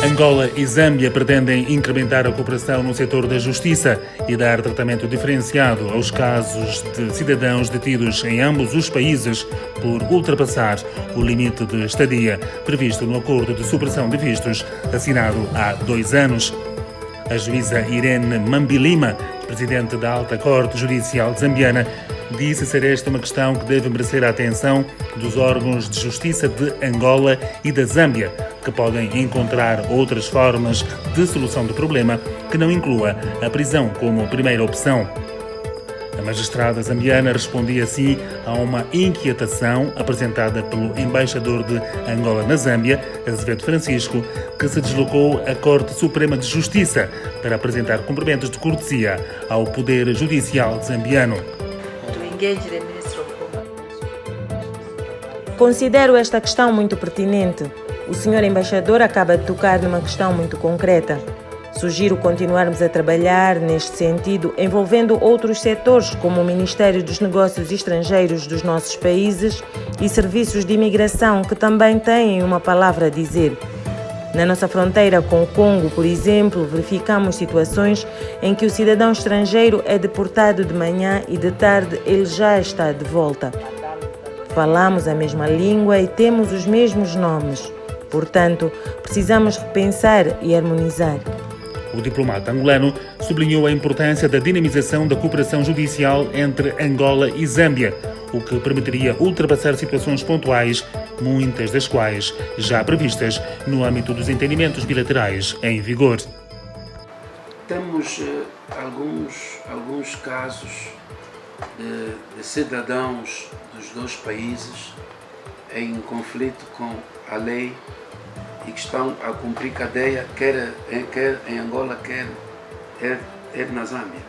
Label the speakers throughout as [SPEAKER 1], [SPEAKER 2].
[SPEAKER 1] Angola e Zâmbia pretendem incrementar a cooperação no setor da justiça e dar tratamento diferenciado aos casos de cidadãos detidos em ambos os países por ultrapassar o limite de estadia previsto no acordo de supressão de vistos assinado há 2 anos. A juíza Irene Mambilima, presidente da Alta Corte Judicial Zambiana, disse ser esta uma questão que deve merecer a atenção dos órgãos de justiça de Angola e da Zâmbia, que podem encontrar outras formas de solução do problema que não inclua a prisão como primeira opção. A magistrada zambiana respondia assim a uma inquietação apresentada pelo embaixador de Angola na Zâmbia, Azevedo Francisco, que se deslocou à Corte Suprema de Justiça para apresentar cumprimentos de cortesia ao Poder Judicial zambiano.
[SPEAKER 2] Considero esta questão muito pertinente. O senhor embaixador acaba de tocar numa questão muito concreta. Sugiro continuarmos a trabalhar neste sentido, envolvendo outros setores, como o Ministério dos Negócios Estrangeiros dos nossos países e serviços de imigração, que também têm uma palavra a dizer. Na nossa fronteira com o Congo, por exemplo, verificamos situações em que o cidadão estrangeiro é deportado de manhã e de tarde ele já está de volta. Falamos a mesma língua e temos os mesmos nomes. Portanto, precisamos repensar e harmonizar.
[SPEAKER 1] O diplomata angolano sublinhou a importância da dinamização da cooperação judicial entre Angola e Zâmbia, o que permitiria ultrapassar situações pontuais, muitas das quais já previstas no âmbito dos entendimentos bilaterais em vigor.
[SPEAKER 3] Temos alguns casos de cidadãos dos 2 países em conflito com a lei e que estão a cumprir cadeia, quer em Angola, quer na Zâmbia.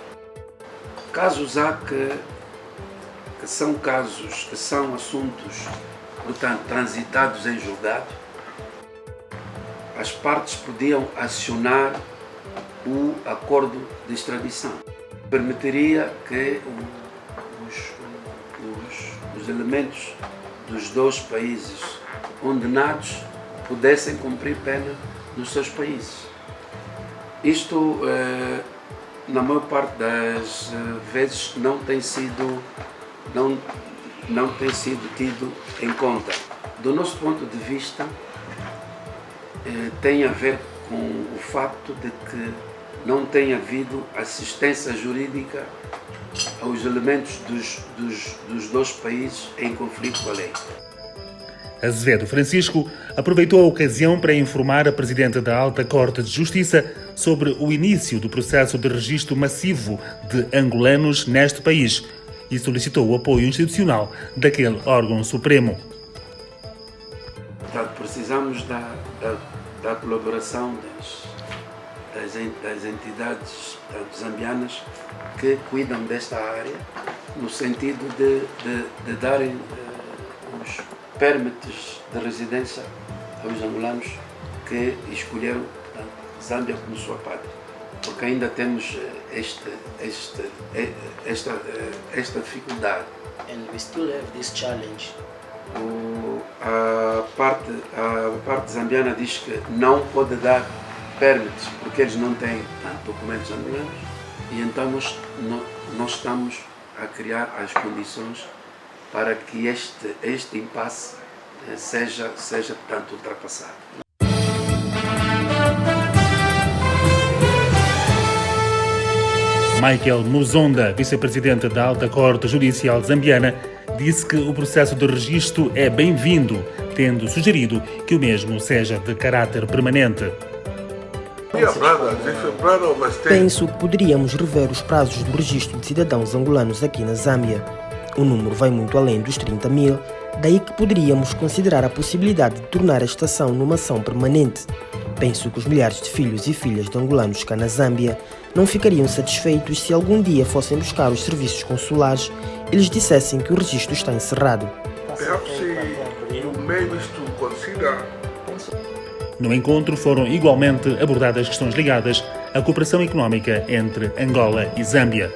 [SPEAKER 3] Casos há que são assuntos, portanto, transitados em julgado. As partes podiam acionar o acordo de extradição. Permitiria que os elementos dos 2 países condenados pudessem cumprir pena nos seus países. Isto, na maior parte das vezes, não tem sido tido em conta. Do nosso ponto de vista, tem a ver com o facto de que não tem havido assistência jurídica aos elementos dos 2 países em conflito com a lei.
[SPEAKER 1] Azevedo Francisco aproveitou a ocasião para informar a presidente da Alta Corte de Justiça sobre o início do processo de registro massivo de angolanos neste país e solicitou o apoio institucional daquele órgão supremo.
[SPEAKER 3] Portanto, precisamos da colaboração das entidades zambianas que cuidam desta área, no sentido de darem os permites de residência aos angolanos que escolheram, portanto, Zâmbia como sua pátria, porque ainda temos esta dificuldade.
[SPEAKER 4] And we still have this challenge.
[SPEAKER 3] A parte zambiana diz que não pode dar permites porque eles não têm documentos angolanos, e então nós estamos a criar as condições para que este impasse seja portanto, ultrapassado.
[SPEAKER 1] Michael Muzonda, vice-presidente da Alta Corte Judicial Zambiana, disse que o processo de registro é bem-vindo, tendo sugerido que o mesmo seja de caráter permanente.
[SPEAKER 5] Penso que poderíamos rever os prazos do registro de cidadãos angolanos aqui na Zâmbia. O número vai muito além dos 30 mil Daí que poderíamos considerar a possibilidade de tornar a estação numa ação permanente. Penso que os milhares de filhos e filhas de angolanos cá na Zâmbia não ficariam satisfeitos se algum dia fossem buscar os serviços consulares e lhes dissessem que o registro está encerrado.
[SPEAKER 1] No encontro foram igualmente abordadas questões ligadas à cooperação económica entre Angola e Zâmbia.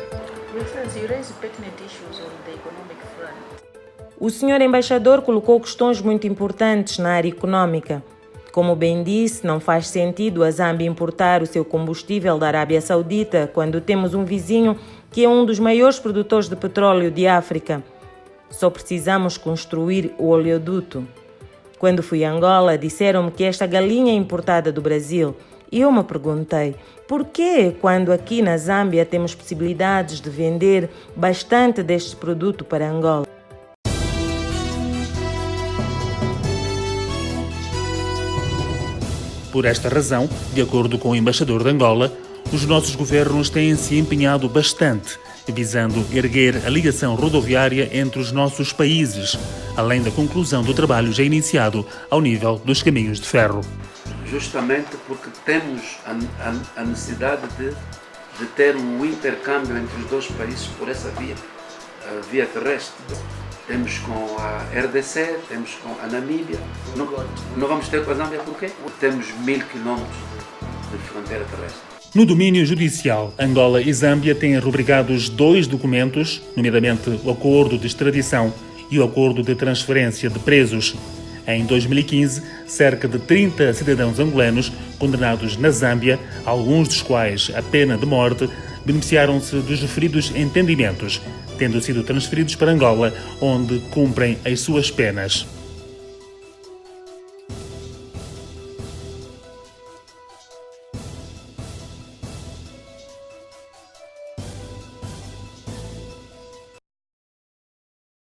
[SPEAKER 2] O senhor embaixador colocou questões muito importantes na área econômica. Como bem disse, não faz sentido a Zâmbia importar o seu combustível da Arábia Saudita quando temos um vizinho que é um dos maiores produtores de petróleo de África. Só precisamos construir o oleoduto. Quando fui a Angola, disseram-me que esta galinha é importada do Brasil. E eu me perguntei, por que quando aqui na Zâmbia temos possibilidades de vender bastante deste produto para Angola?
[SPEAKER 1] Por esta razão, de acordo com o embaixador de Angola, os nossos governos têm se empenhado bastante, visando erguer a ligação rodoviária entre os nossos países, além da conclusão do trabalho já iniciado ao nível dos caminhos de ferro.
[SPEAKER 3] Justamente porque temos a necessidade de ter um intercâmbio entre os dois países por essa via terrestre. Temos com a RDC, temos com a Namíbia. Não vamos ter com a Zâmbia por quê? Temos 1000 quilómetros de fronteira terrestre.
[SPEAKER 1] No domínio judicial, Angola e Zâmbia têm rubricados 2 documentos, nomeadamente o Acordo de Extradição e o Acordo de Transferência de Presos. Em 2015, cerca de 30 cidadãos angolanos condenados na Zâmbia, alguns dos quais a pena de morte, beneficiaram-se dos referidos entendimentos, tendo sido transferidos para Angola, onde cumprem as suas penas.